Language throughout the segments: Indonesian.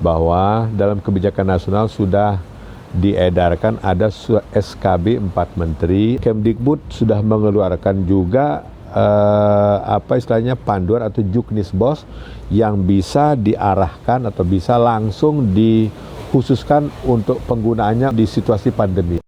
bahwa dalam kebijakan nasional sudah diedarkan ada SKB 4 Menteri. Kemdikbud sudah mengeluarkan juga panduan atau juknisbos yang bisa diarahkan atau bisa langsung dikhususkan untuk penggunaannya di situasi pandemi.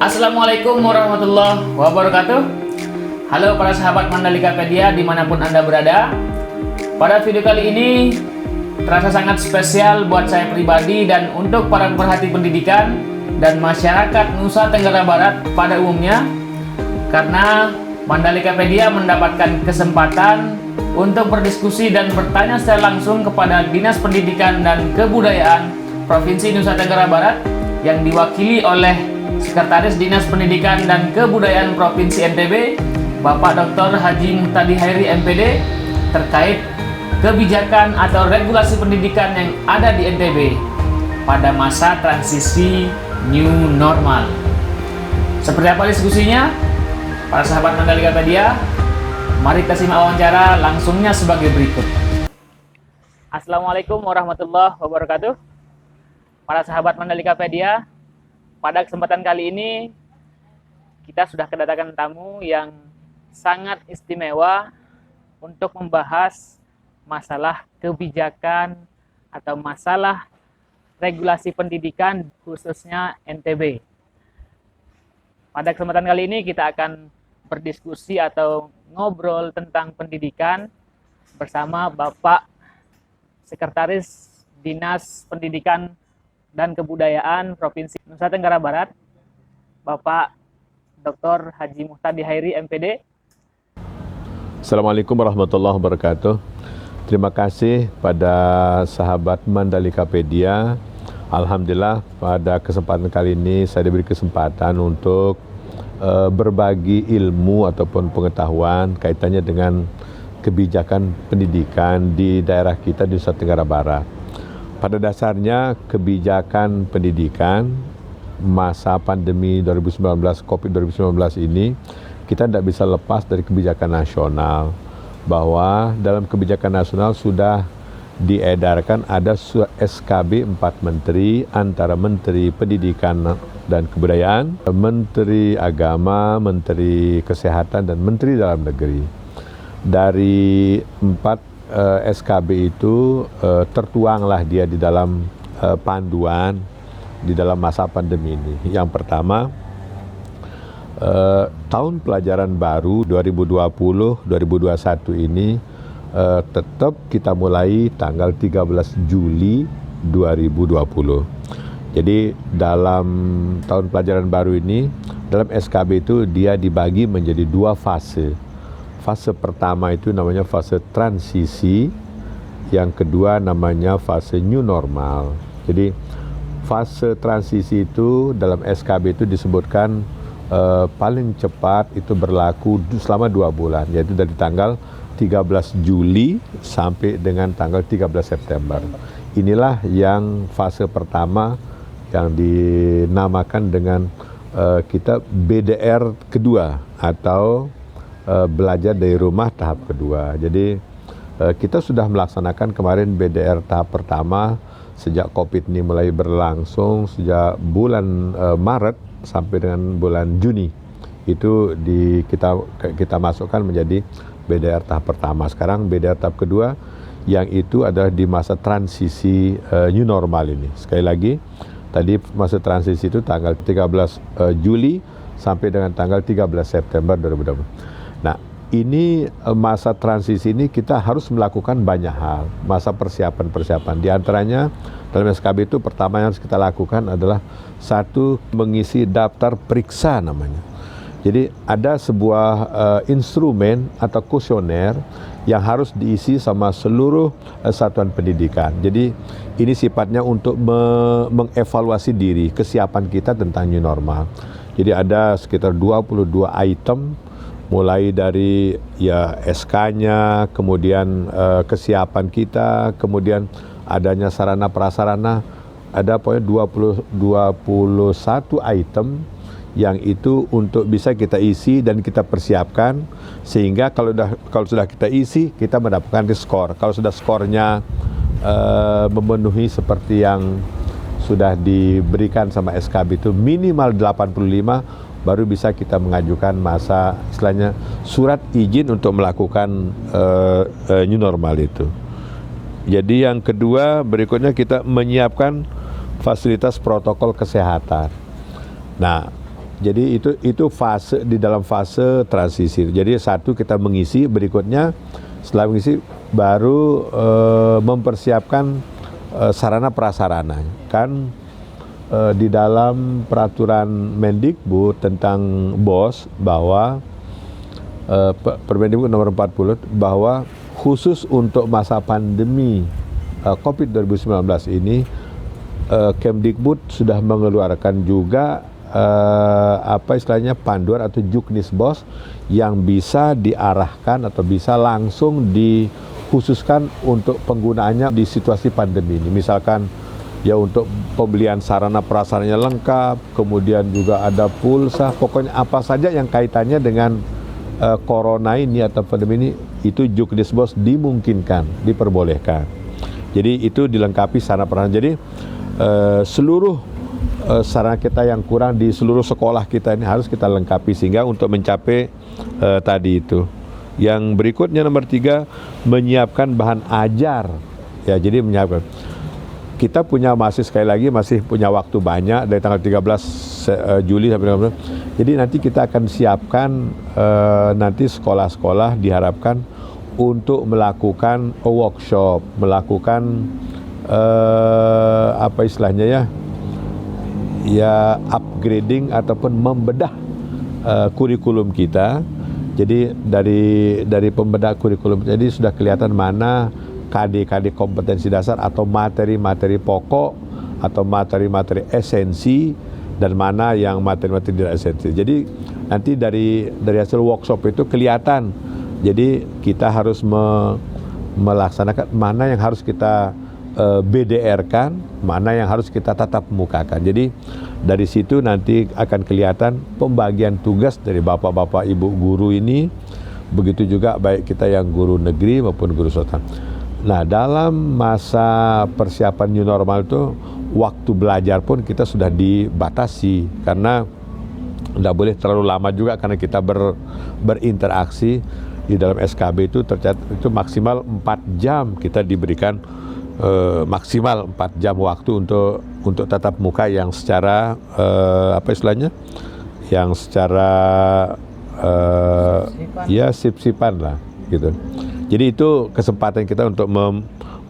Assalamualaikum warahmatullahi wabarakatuh. Halo para sahabat Mandalikapedia dimanapun Anda berada. Pada video kali ini terasa sangat spesial buat saya pribadi dan untuk para pemerhati pendidikan dan masyarakat Nusa Tenggara Barat pada umumnya, karena Mandalikapedia mendapatkan kesempatan untuk berdiskusi dan bertanya secara langsung kepada Dinas Pendidikan dan Kebudayaan Provinsi Nusa Tenggara Barat yang diwakili oleh Sekretaris Dinas Pendidikan dan Kebudayaan Provinsi NTB, Bapak Dr. Haji Muhtadi Hairi MPD, terkait kebijakan atau regulasi pendidikan yang ada di NTB pada masa transisi new normal. Seperti apa diskusinya? Para sahabat Mandalikapedia, mari kita simak wawancara langsungnya sebagai berikut. Assalamualaikum warahmatullahi wabarakatuh. Para sahabat Mandalikapedia, pada kesempatan kali ini kita sudah kedatangan tamu yang sangat istimewa untuk membahas masalah kebijakan atau masalah regulasi pendidikan khususnya NTB. Pada kesempatan kali ini kita akan berdiskusi atau ngobrol tentang pendidikan bersama Bapak Sekretaris Dinas Pendidikan dan Kebudayaan Provinsi Nusa Tenggara Barat, Bapak Dr. Haji Muhtadi Hairi MPD. Assalamualaikum warahmatullahi wabarakatuh. Terima kasih pada sahabat Mandalikapedia. Alhamdulillah pada kesempatan kali ini saya diberi kesempatan untuk berbagi ilmu ataupun pengetahuan kaitannya dengan kebijakan pendidikan di daerah kita di Nusa Tenggara Barat. Pada dasarnya kebijakan pendidikan masa pandemi 2019 COVID-19 ini kita tidak bisa lepas dari kebijakan nasional, bahwa dalam kebijakan nasional sudah diedarkan ada SKB 4 Menteri, antara Menteri Pendidikan dan Kebudayaan, Menteri Agama, Menteri Kesehatan, dan Menteri Dalam Negeri. Dari 4 SKB itu tertuanglah dia di dalam panduan di dalam masa pandemi ini. Yang pertama, tahun pelajaran baru 2020-2021 ini tetap kita mulai tanggal 13 Juli 2020. Jadi dalam tahun pelajaran baru ini, dalam SKB itu dia dibagi menjadi 2 fase. Fase pertama itu namanya fase transisi, yang kedua namanya fase new normal. Jadi fase transisi itu dalam SKB itu disebutkan paling cepat itu berlaku selama 2 bulan, yaitu dari tanggal 13 Juli sampai dengan tanggal 13 September. Inilah yang fase pertama yang dinamakan dengan kita BDR kedua atau belajar dari rumah tahap kedua. Jadi kita sudah melaksanakan kemarin BDR tahap pertama sejak COVID ini mulai berlangsung sejak bulan Maret sampai dengan bulan Juni. Itu kita masukkan menjadi BDR tahap pertama. Sekarang BDR tahap kedua yang itu adalah di masa transisi new normal ini. Sekali lagi, tadi masa transisi itu tanggal 13 Juli sampai dengan tanggal 13 September 2020. Nah, ini masa transisi ini kita harus melakukan banyak hal, masa persiapan. Di antaranya dalam SKB itu pertama yang harus kita lakukan adalah satu, mengisi daftar periksa namanya. Jadi ada sebuah instrumen atau kuesioner yang harus diisi sama seluruh satuan pendidikan. Jadi ini sifatnya untuk mengevaluasi diri, kesiapan kita tentang new normal. Jadi ada sekitar 22 item, mulai dari ya SK-nya, kemudian kesiapan kita, kemudian adanya sarana prasarana, ada pokoknya 21 item yang itu untuk bisa kita isi dan kita persiapkan, sehingga kalau sudah kita isi, kita mendapatkan skor. Kalau sudah skornya memenuhi seperti yang sudah diberikan sama SKB itu minimal 85, baru bisa kita mengajukan masa istilahnya surat izin untuk melakukan new normal itu. Jadi yang kedua berikutnya kita menyiapkan fasilitas protokol kesehatan. Nah, jadi itu fase di dalam fase transisi. Jadi satu kita mengisi, berikutnya setelah mengisi baru mempersiapkan sarana prasarana. Kan di dalam peraturan Mendikbud tentang BOS bahwa Permendikbud nomor 40 bahwa khusus untuk masa pandemi COVID 2019 ini Kemdikbud sudah mengeluarkan juga apa istilahnya panduan atau juknis BOS yang bisa diarahkan atau bisa langsung dikhususkan untuk penggunaannya di situasi pandemi ini. Misalkan ya untuk pembelian sarana prasarannya lengkap, kemudian juga ada pulsa, pokoknya apa saja yang kaitannya dengan corona ini atau pandemi ini, itu juknis BOS dimungkinkan, diperbolehkan. Jadi itu dilengkapi sarana prasarana. Jadi seluruh sarana kita yang kurang di seluruh sekolah kita ini harus kita lengkapi sehingga untuk mencapai tadi itu. Yang berikutnya nomor 3, menyiapkan bahan ajar. Ya, jadi menyiapkan. Kita punya masih sekali lagi masih punya waktu banyak dari tanggal 13 Juli sampai 15. Jadi nanti kita akan siapkan nanti sekolah-sekolah diharapkan untuk melakukan workshop, melakukan apa istilahnya ya upgrading ataupun membedah kurikulum kita. Jadi dari pembedah kurikulum jadi sudah kelihatan mana KD-KD kompetensi dasar atau materi-materi pokok atau materi-materi esensi dan mana yang materi-materi tidak esensi. Jadi nanti dari hasil workshop itu kelihatan. Jadi kita harus melaksanakan mana yang harus kita BDR-kan, mana yang harus kita tatap mukakan. Jadi dari situ nanti akan kelihatan pembagian tugas dari bapak-bapak ibu guru ini, begitu juga baik kita yang guru negeri maupun guru swasta. Nah, dalam masa persiapan new normal itu waktu belajar pun kita sudah dibatasi karena tidak boleh terlalu lama juga karena kita berinteraksi. Di dalam SKB itu tercatat itu maksimal 4 jam kita diberikan maksimal 4 jam waktu untuk tatap muka yang secara apa istilahnya, yang secara ya sip-sipan lah gitu. Jadi itu kesempatan kita untuk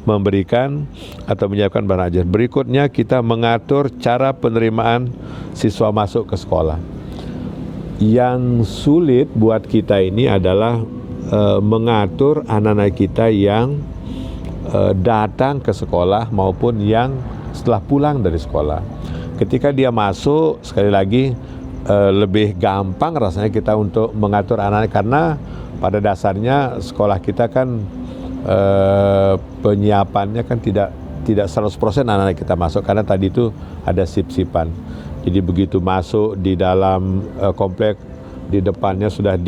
memberikan atau menyiapkan bahan ajar. Berikutnya kita mengatur cara penerimaan siswa masuk ke sekolah. Yang sulit buat kita ini adalah mengatur anak-anak kita yang datang ke sekolah maupun yang setelah pulang dari sekolah. Ketika dia masuk, sekali lagi lebih gampang rasanya kita untuk mengatur anak-anak karena pada dasarnya sekolah kita kan penyiapannya kan tidak 100% anak-anak kita masuk karena tadi itu ada sip-sipan. Jadi begitu masuk di dalam komplek, di depannya sudah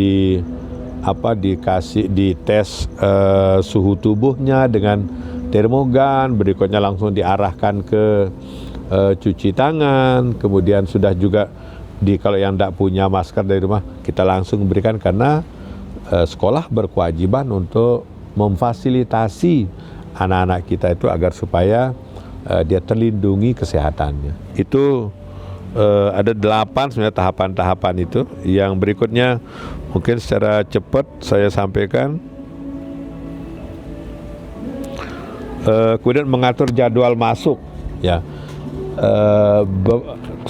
dikasih dites suhu tubuhnya dengan termogan, berikutnya langsung diarahkan ke cuci tangan, kemudian sudah juga kalau yang tidak punya masker dari rumah kita langsung berikan karena sekolah berkewajiban untuk memfasilitasi anak-anak kita itu agar supaya dia terlindungi kesehatannya. Itu ada 8 sebenarnya tahapan-tahapan itu. Yang berikutnya mungkin secara cepat saya sampaikan. Kemudian mengatur jadwal masuk, ya.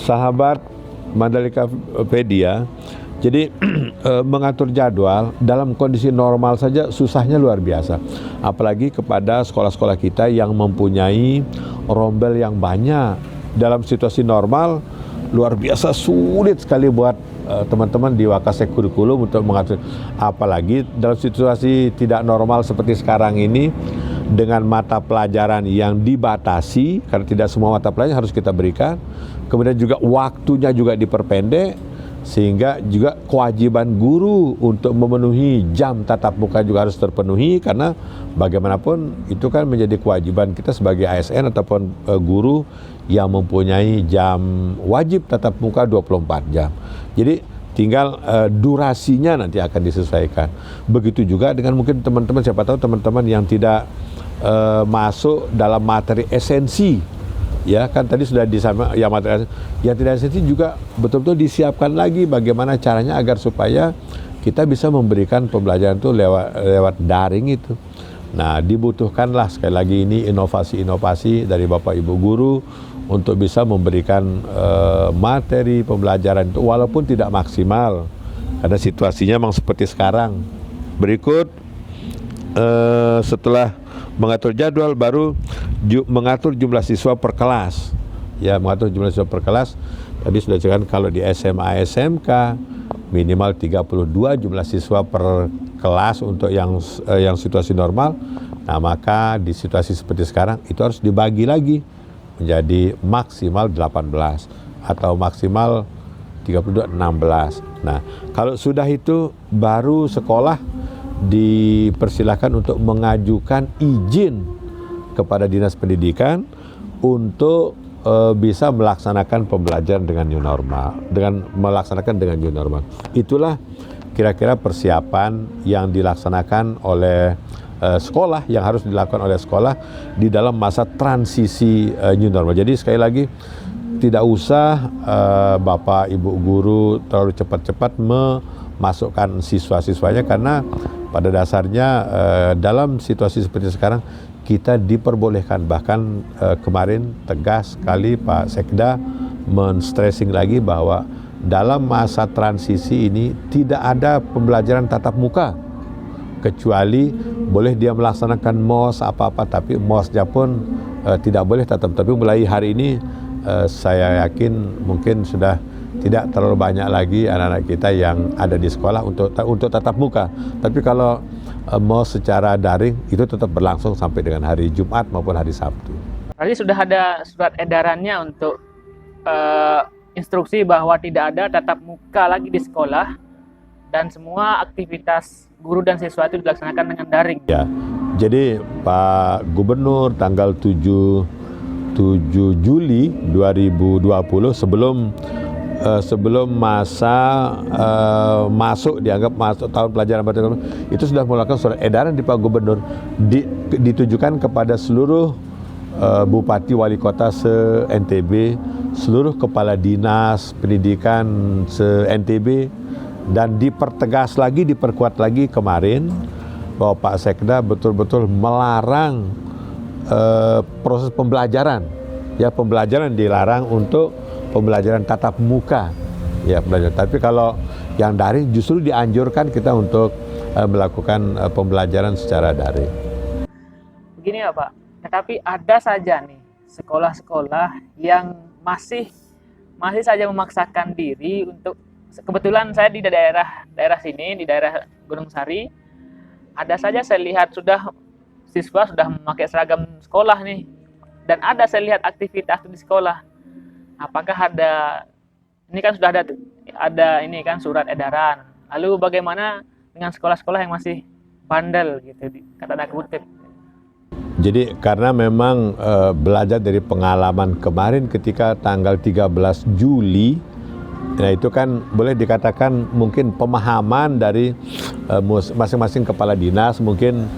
Sahabat Mandalika Pedia, Jadi mengatur jadwal dalam kondisi normal saja susahnya luar biasa. Apalagi kepada sekolah-sekolah kita yang mempunyai rombel yang banyak. Dalam situasi normal luar biasa sulit sekali buat teman-teman di Wakasek Kurikulum untuk mengatur. Apalagi dalam situasi tidak normal seperti sekarang ini, dengan mata pelajaran yang dibatasi, karena tidak semua mata pelajaran harus kita berikan. Kemudian juga waktunya juga diperpendek, sehingga juga kewajiban guru untuk memenuhi jam tatap muka juga harus terpenuhi, karena bagaimanapun itu kan menjadi kewajiban kita sebagai ASN ataupun guru yang mempunyai jam wajib tatap muka 24 jam. Jadi tinggal durasinya nanti akan disesuaikan. Begitu juga dengan mungkin teman-teman, siapa tahu teman-teman yang tidak masuk dalam materi esensi, ya kan tadi sudah disama ya, materi yang tidak esensi juga betul-betul disiapkan lagi bagaimana caranya agar supaya kita bisa memberikan pembelajaran itu lewat daring itu. Nah, dibutuhkanlah sekali lagi ini inovasi-inovasi dari Bapak Ibu guru untuk bisa memberikan materi pembelajaran itu walaupun tidak maksimal karena situasinya memang seperti sekarang. Berikut setelah mengatur jadwal baru mengatur jumlah siswa per kelas. Ya, mengatur jumlah siswa per kelas. Tadi sudah jelaskan kalau di SMA SMK minimal 32 jumlah siswa per kelas untuk yang situasi normal. Nah, maka di situasi seperti sekarang itu harus dibagi lagi menjadi maksimal 18 atau maksimal 32 16. Nah, kalau sudah itu baru sekolah dipersilakan untuk mengajukan izin kepada Dinas Pendidikan untuk bisa melaksanakan pembelajaran dengan new normal, dengan new normal. Itulah kira-kira persiapan yang dilaksanakan oleh sekolah, yang harus dilakukan oleh sekolah di dalam masa transisi new normal. Jadi sekali lagi tidak usah Bapak Ibu guru terlalu cepat-cepat memasukkan siswa-siswanya, karena pada dasarnya dalam situasi seperti sekarang kita diperbolehkan, bahkan kemarin tegas sekali Pak Sekda men-stressing lagi bahwa dalam masa transisi ini tidak ada pembelajaran tatap muka, kecuali boleh dia melaksanakan MOS apa-apa, tapi MOS-nya pun tidak boleh tatap. Tapi mulai hari ini saya yakin mungkin sudah tidak terlalu banyak lagi anak-anak kita yang ada di sekolah untuk tatap muka. Tapi kalau mau secara daring itu tetap berlangsung sampai dengan hari Jumat maupun hari Sabtu. Tadi sudah ada surat edarannya untuk instruksi bahwa tidak ada tatap muka lagi di sekolah dan semua aktivitas guru dan siswa itu dilaksanakan dengan daring. Ya, jadi Pak Gubernur tanggal 7 Juli 2020 sebelum masa dianggap masuk tahun pelajaran baru itu sudah melakukan surat edaran di Pak Gubernur ditujukan kepada seluruh bupati wali kota se-NTB, seluruh kepala dinas pendidikan se-NTB, dan dipertegas lagi, diperkuat lagi kemarin bahwa Pak Sekda betul-betul melarang proses pembelajaran. Ya, pembelajaran dilarang untuk pembelajaran tatap muka, ya pembelajaran. Tapi kalau yang daring justru dianjurkan kita untuk melakukan pembelajaran secara daring. Begini ya Pak, tetapi ada saja nih sekolah-sekolah yang masih saja memaksakan diri untuk, kebetulan saya di daerah sini, di daerah Gunung Sari, ada saja saya lihat siswa sudah memakai seragam sekolah nih, dan ada saya lihat aktivitas di sekolah. Apakah ini kan sudah ada ini kan surat edaran. Lalu bagaimana dengan sekolah-sekolah yang masih bandel gitu, kata tanda kutip? Jadi karena memang belajar dari pengalaman kemarin ketika tanggal 13 Juli, nah itu kan boleh dikatakan mungkin pemahaman dari masing-masing kepala dinas mungkin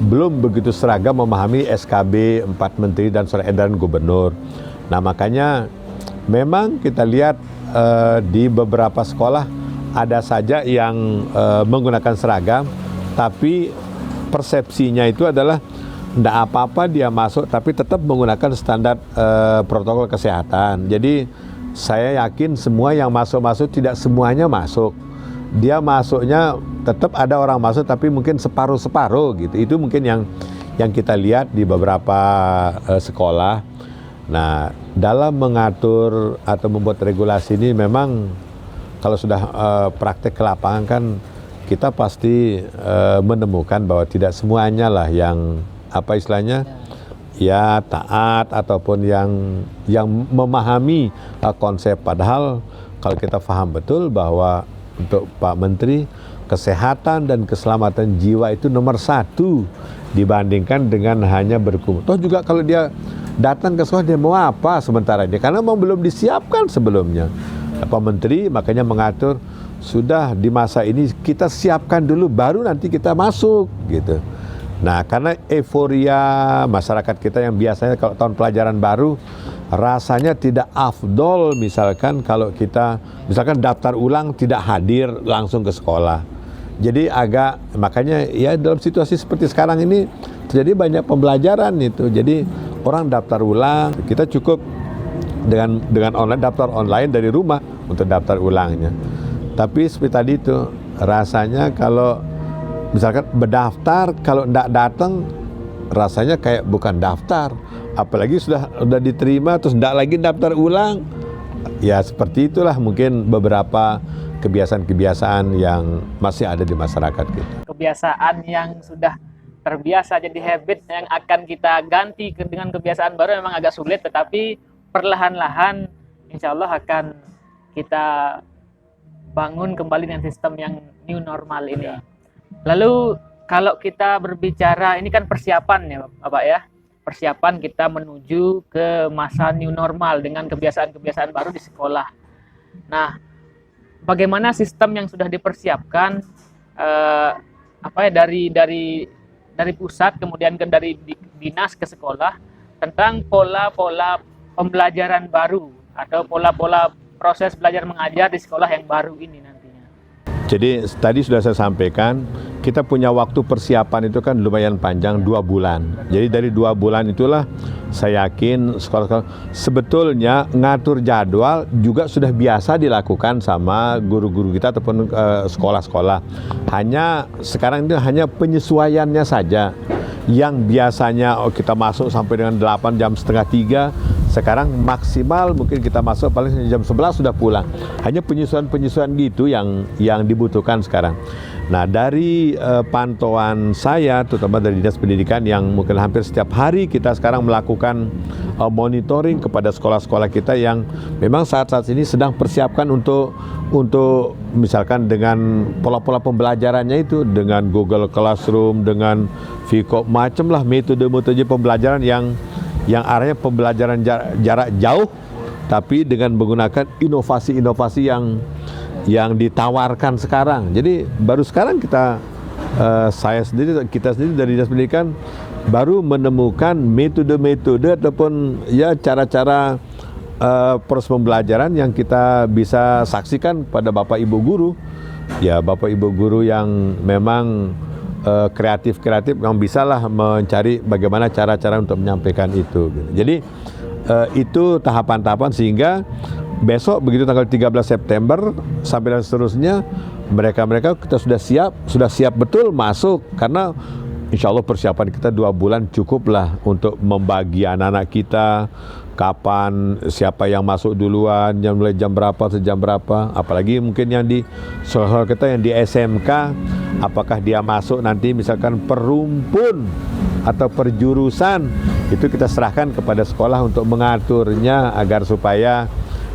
belum begitu seragam memahami SKB 4 Menteri dan surat edaran Gubernur. Nah, makanya memang kita lihat di beberapa sekolah ada saja yang menggunakan seragam, tapi persepsinya itu adalah tidak apa-apa dia masuk, tapi tetap menggunakan standar protokol kesehatan. Jadi saya yakin semua yang masuk tidak semuanya masuk. dia masuknya tetap ada orang masuk tapi mungkin separuh-separuh gitu. Itu mungkin yang kita lihat di beberapa sekolah. Nah, dalam mengatur atau membuat regulasi ini memang kalau sudah praktek ke lapangan kan kita pasti menemukan bahwa tidak semuanya lah yang apa istilahnya ya taat ataupun yang memahami konsep. Padahal kalau kita paham betul bahwa untuk Pak Menteri, kesehatan dan keselamatan jiwa itu nomor 1 dibandingkan dengan hanya berkumpul. Toh juga kalau dia datang ke sekolah dia mau apa sementara ini, karena memang belum disiapkan sebelumnya. Pak Menteri makanya mengatur sudah di masa ini kita siapkan dulu baru nanti kita masuk gitu. Nah, karena euforia masyarakat kita yang biasanya kalau tahun pelajaran baru rasanya tidak afdol misalkan kalau kita misalkan daftar ulang tidak hadir langsung ke sekolah. Jadi agak makanya ya dalam situasi seperti sekarang ini terjadi banyak pembelajaran itu. Jadi orang daftar ulang, kita cukup dengan online daftar online dari rumah untuk daftar ulangnya. Tapi seperti tadi itu rasanya kalau misalkan berdaftar kalau tidak datang rasanya kayak bukan daftar, apalagi sudah diterima terus tidak lagi daftar ulang. Ya seperti itulah mungkin beberapa kebiasaan-kebiasaan yang masih ada di masyarakat kita. Kebiasaan yang sudah terbiasa jadi habit yang akan kita ganti dengan kebiasaan baru memang agak sulit, tetapi perlahan-lahan insya Allah akan kita bangun kembali dengan sistem yang new normal ini. Lalu kalau kita berbicara, ini kan persiapan ya Bapak ya, persiapan kita menuju ke masa new normal dengan kebiasaan-kebiasaan baru di sekolah. Nah, bagaimana sistem yang sudah dipersiapkan dari pusat kemudian dari dinas ke sekolah tentang pola-pola pembelajaran baru atau pola-pola proses belajar mengajar di sekolah yang baru ini nantinya. Jadi tadi sudah saya sampaikan, kita punya waktu persiapan itu kan lumayan panjang 2 bulan. Jadi dari 2 bulan itulah saya yakin sekolah-sekolah sebetulnya ngatur jadwal juga sudah biasa dilakukan sama guru-guru kita ataupun sekolah-sekolah. Hanya sekarang itu hanya penyesuaiannya saja. Yang biasanya kita masuk sampai dengan 8 jam setengah 3, sekarang maksimal mungkin kita masuk paling jam 11 sudah pulang. Hanya penyesuaian-penyesuaian gitu yang dibutuhkan sekarang. Nah, dari pantauan saya, terutama dari Dinas Pendidikan yang mungkin hampir setiap hari kita sekarang melakukan monitoring kepada sekolah-sekolah kita yang memang saat-saat ini sedang persiapkan untuk misalkan dengan pola-pola pembelajarannya itu, dengan Google Classroom, dengan Vcop, macam lah metode-metode pembelajaran yang arahnya pembelajaran jarak jauh, tapi dengan menggunakan inovasi-inovasi yang ditawarkan sekarang. Jadi baru sekarang kita dari Dinas Pendidikan baru menemukan metode-metode ataupun ya cara-cara proses pembelajaran yang kita bisa saksikan pada Bapak Ibu guru. Ya Bapak Ibu guru yang memang kreatif yang bisalah mencari bagaimana cara-cara untuk menyampaikan itu. Jadi itu tahapan-tahapan sehingga besok begitu tanggal 13 September sampai dan seterusnya mereka kita sudah siap betul masuk, karena insya Allah persiapan kita 2 bulan cukuplah untuk membagi anak-anak kita kapan, siapa yang masuk duluan, mulai jam berapa, sejam berapa. Apalagi mungkin yang di sekolah kita yang di SMK, apakah dia masuk nanti misalkan perumpun atau perjurusan, itu kita serahkan kepada sekolah untuk mengaturnya agar supaya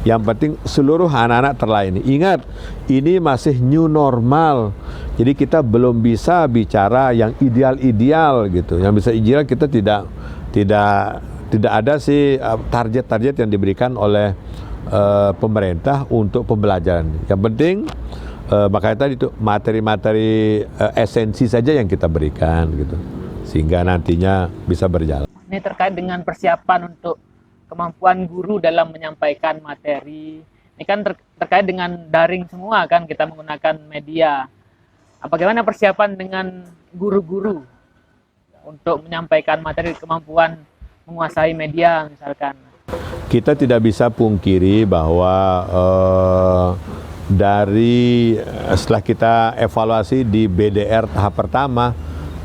yang penting seluruh anak-anak terlayani. Ingat, ini masih new normal. Jadi kita belum bisa bicara yang ideal-ideal gitu. Yang bisa ideal kita tidak ada sih target-target yang diberikan oleh pemerintah untuk pembelajaran. Yang penting makanya tadi itu materi-materi esensi saja yang kita berikan gitu. Sehingga nantinya bisa berjalan. Ini terkait dengan persiapan untuk kemampuan guru dalam menyampaikan materi. Ini kan terkait dengan daring semua kan, kita menggunakan media. Bagaimana persiapan dengan guru-guru untuk menyampaikan materi, kemampuan menguasai media misalkan? Kita tidak bisa pungkiri bahwa dari setelah kita evaluasi di BDR tahap pertama,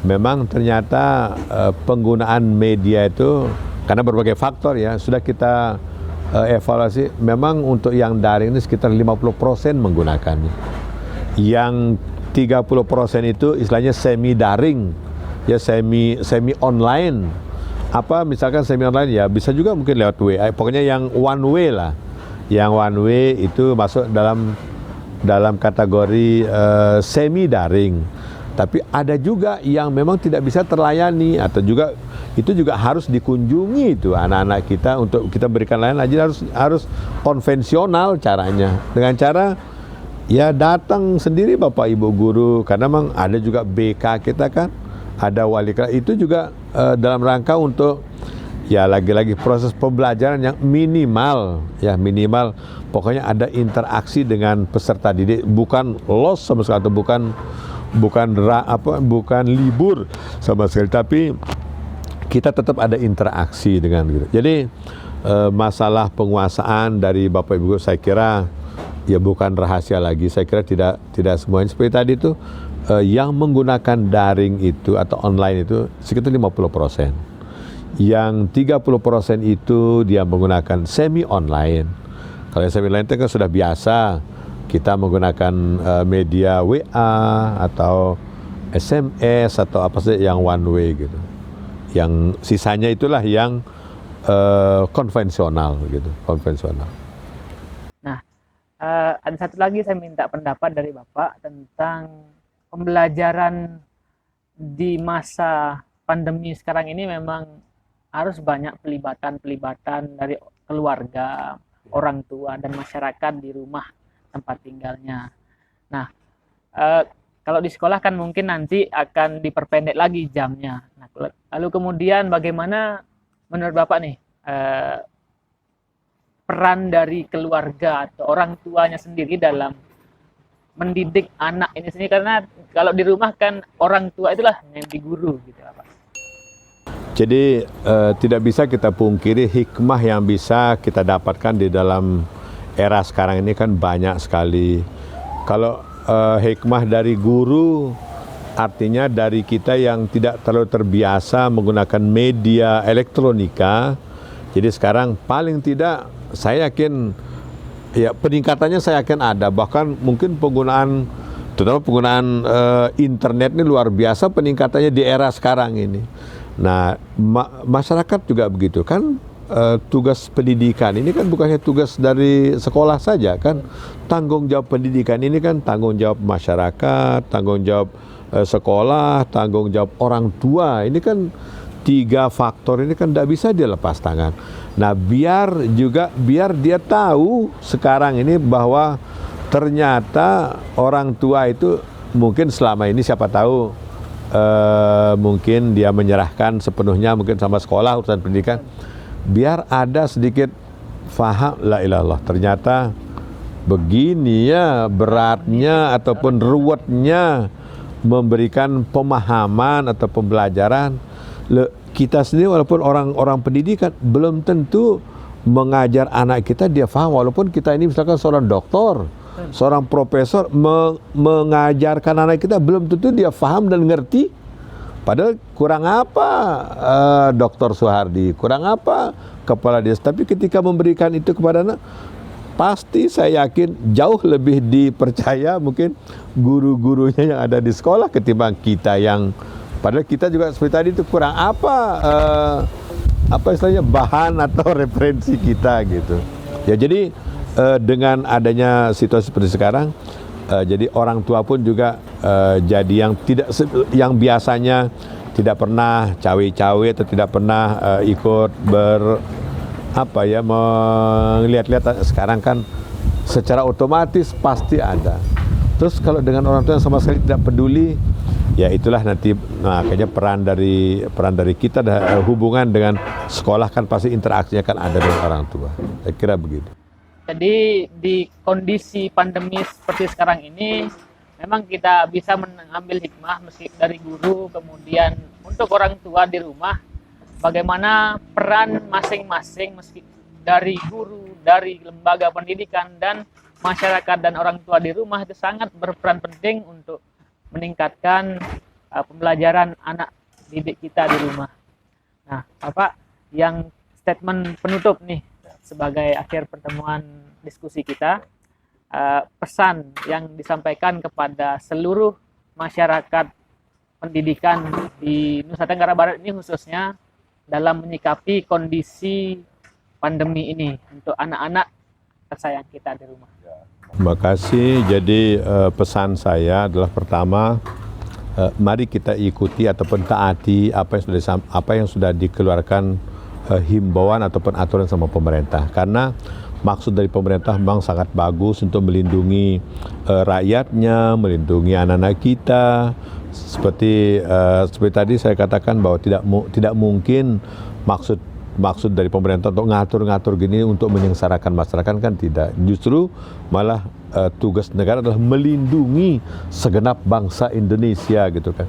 memang ternyata penggunaan media itu karena berbagai faktor ya, sudah kita evaluasi, memang untuk yang daring ini sekitar 50% menggunakannya. Yang 30% itu istilahnya semi daring, ya semi online. Apa misalkan semi online ya bisa juga mungkin lewat WA, pokoknya yang one way lah. Yang one way itu masuk dalam kategori semi daring. Tapi ada juga yang memang tidak bisa terlayani, atau juga itu juga harus dikunjungi itu anak-anak kita untuk kita berikan layanan. Jadi harus konvensional caranya, dengan cara ya datang sendiri Bapak Ibu guru, karena memang ada juga BK kita kan, ada wali kelas, itu juga dalam rangka untuk ya lagi-lagi proses pembelajaran yang minimal, pokoknya ada interaksi dengan peserta didik, bukan los sama sekali, atau bukan libur sama sekali, tapi kita tetap ada interaksi dengan gitu. Jadi masalah penguasaan dari Bapak Ibu saya kira ya bukan rahasia lagi. Saya kira tidak semuanya seperti tadi itu yang menggunakan daring itu atau online itu sekitar 50%. Yang 30% itu dia menggunakan semi online. Kalau yang semi online itu kan sudah biasa, kita menggunakan media WA atau SMS atau apa saja yang one way gitu. Yang sisanya itulah yang konvensional gitu, konvensional. Nah, ada satu lagi saya minta pendapat dari Bapak tentang pembelajaran di masa pandemi sekarang ini. Memang harus banyak pelibatan dari keluarga, orang tua, dan masyarakat di rumah tempat tinggalnya. Nah, kalau di sekolah kan mungkin nanti akan diperpendek lagi jamnya. Nah, lalu kemudian bagaimana menurut Bapak nih peran dari keluarga atau orang tuanya sendiri dalam mendidik anak ini sendiri, karena kalau di rumah kan orang tua itulah yang diguru gitu Pak. Jadi tidak bisa kita pungkiri hikmah yang bisa kita dapatkan di dalam era sekarang ini kan banyak sekali. Kalau hikmah dari guru artinya dari kita yang tidak terlalu terbiasa menggunakan media elektronika. Jadi sekarang paling tidak saya yakin ya peningkatannya saya yakin ada, bahkan mungkin terutama penggunaan internet ini luar biasa peningkatannya di era sekarang ini. Nah, masyarakat juga begitu kan. Tugas pendidikan ini kan bukannya tugas dari sekolah saja kan, tanggung jawab pendidikan ini kan tanggung jawab masyarakat, tanggung jawab sekolah, tanggung jawab orang tua. Ini kan 3 faktor ini kan tidak bisa dia lepas tangan. Nah, biar dia tahu sekarang ini bahwa ternyata orang tua itu mungkin selama ini siapa tahu mungkin dia menyerahkan sepenuhnya mungkin sama sekolah urusan pendidikan. Biar ada sedikit faham, la ilaha illallah, ternyata begini ya beratnya ataupun ruwetnya memberikan pemahaman atau pembelajaran. Kita sendiri walaupun orang pendidikan belum tentu mengajar anak kita dia paham, walaupun kita ini misalkan seorang doktor, seorang profesor mengajarkan anak kita belum tentu dia paham dan ngerti. Padahal kurang apa Dr. Soehardi, kurang apa kepala desa. Tapi ketika memberikan itu kepada anak, pasti saya yakin jauh lebih dipercaya mungkin guru-gurunya yang ada di sekolah ketimbang kita yang padahal kita juga seperti tadi itu kurang apa istilahnya bahan atau referensi kita gitu. Ya jadi dengan adanya situasi seperti sekarang, jadi orang tua pun juga jadi yang biasanya tidak pernah cawe-cawe atau tidak pernah ikut melihat-lihat, sekarang kan secara otomatis pasti ada. Terus kalau dengan orang tua yang sama sekali tidak peduli, ya itulah nanti kayaknya peran dari kita hubungan dengan sekolah kan pasti interaksinya kan ada dengan orang tua. Saya kira begitu. Jadi di kondisi pandemi seperti sekarang ini memang kita bisa mengambil hikmah meski dari guru, kemudian untuk orang tua di rumah bagaimana peran masing-masing meski dari guru, dari lembaga pendidikan dan masyarakat dan orang tua di rumah itu sangat berperan penting untuk meningkatkan pembelajaran anak didik kita di rumah. Nah, Bapak, yang statement penutup nih sebagai akhir pertemuan diskusi kita, pesan yang disampaikan kepada seluruh masyarakat pendidikan di Nusa Tenggara Barat ini khususnya dalam menyikapi kondisi pandemi ini untuk anak-anak tersayang kita di rumah. Terima kasih. Jadi pesan saya adalah pertama, mari kita ikuti ataupun taati apa yang sudah dikeluarkan himbauan ataupun aturan sama pemerintah. Karena maksud dari pemerintah memang sangat bagus untuk melindungi rakyatnya, melindungi anak-anak kita. Seperti tadi saya katakan bahwa tidak mungkin maksud dari pemerintah untuk ngatur-ngatur gini untuk menyengsarakan masyarakat, kan tidak. Justru malah tugas negara adalah melindungi segenap bangsa Indonesia gitu kan.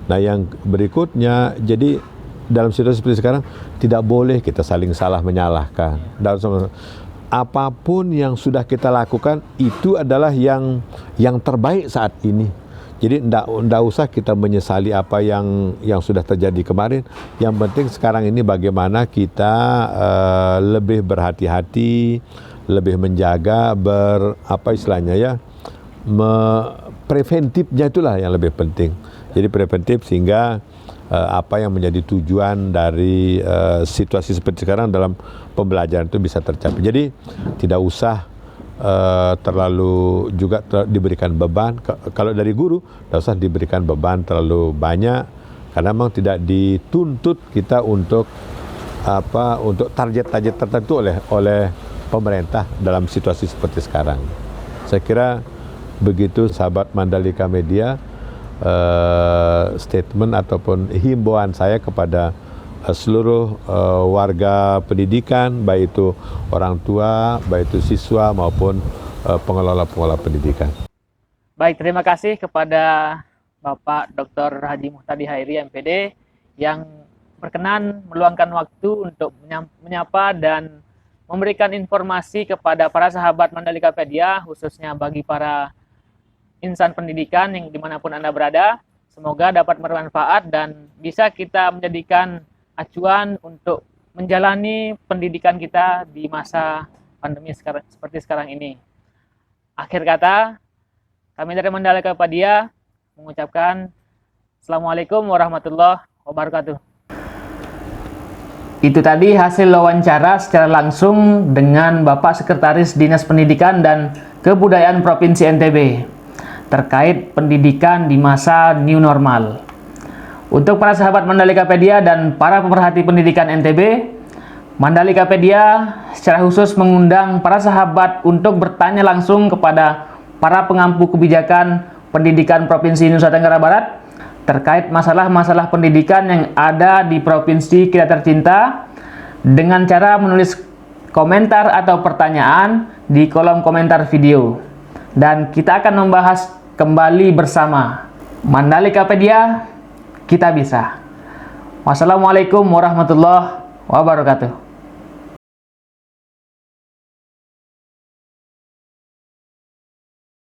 Nah, yang berikutnya, jadi dalam situasi seperti sekarang tidak boleh kita saling salah menyalahkan. Apapun yang sudah kita lakukan itu adalah yang terbaik saat ini. Jadi tidak usah kita menyesali apa yang sudah terjadi kemarin. Yang penting sekarang ini bagaimana kita lebih berhati-hati, lebih menjaga, preventifnya itulah yang lebih penting. Jadi preventif sehingga apa yang menjadi tujuan dari situasi seperti sekarang dalam pembelajaran itu bisa tercapai. Jadi tidak usah terlalu juga diberikan beban. Kalau dari guru tidak usah diberikan beban terlalu banyak, karena memang tidak dituntut kita untuk target-target tertentu oleh pemerintah dalam situasi seperti sekarang. Saya kira begitu sahabat Mandalika Media, statement ataupun himbauan saya kepada seluruh warga pendidikan, baik itu orang tua, baik itu siswa maupun pengelola-pengelola pendidikan. Baik, terima kasih kepada Bapak Dr. Haji Muhtadi Hairi, MPD, yang berkenan meluangkan waktu untuk menyapa dan memberikan informasi kepada para sahabat Mandalikapedia, khususnya bagi para insan pendidikan yang dimanapun Anda berada. Semoga dapat bermanfaat dan bisa kita menjadikan acuan untuk menjalani pendidikan kita di masa pandemi seperti sekarang ini. Akhir kata, kami dari Mandalikapedia mengucapkan Assalamualaikum warahmatullahi wabarakatuh. Itu tadi hasil wawancara secara langsung dengan Bapak Sekretaris Dinas Pendidikan dan Kebudayaan Provinsi NTB terkait pendidikan di masa new normal. Untuk para sahabat Mandalikapedia dan para pemerhati pendidikan NTB, Mandalikapedia secara khusus mengundang para sahabat untuk bertanya langsung kepada para pengampu kebijakan pendidikan Provinsi Nusa Tenggara Barat terkait masalah-masalah pendidikan yang ada di provinsi kita tercinta dengan cara menulis komentar atau pertanyaan di kolom komentar video. Dan kita akan membahas kembali bersama. Mandalikapedia, kita bisa. Wassalamualaikum warahmatullahi wabarakatuh.